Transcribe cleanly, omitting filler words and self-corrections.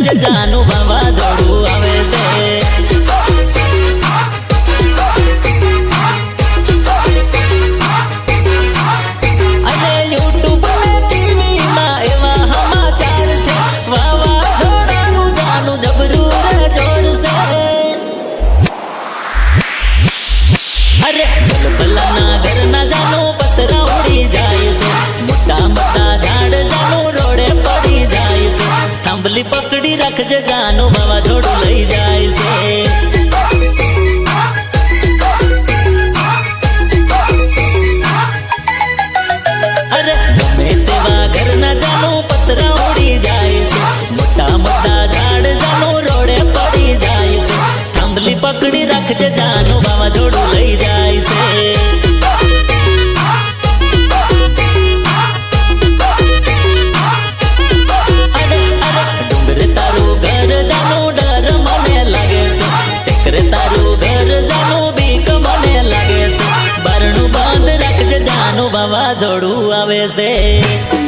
રાખજે જાનું વાવાઝોડું આવે છે पकड़ी रखजे जानो वावाझोडું લઈ જાય છે અરે ગમે તેવા ઘરના જાનો પતરા ઉડી જાય છે મોટા મોટા ઝાડ જાનો રોડે પડી જાય છે થાંભલી પકડી રાખજે જાનો વાવાઝોડું લઈ જાય છે વાવાઝોડું આવે છે।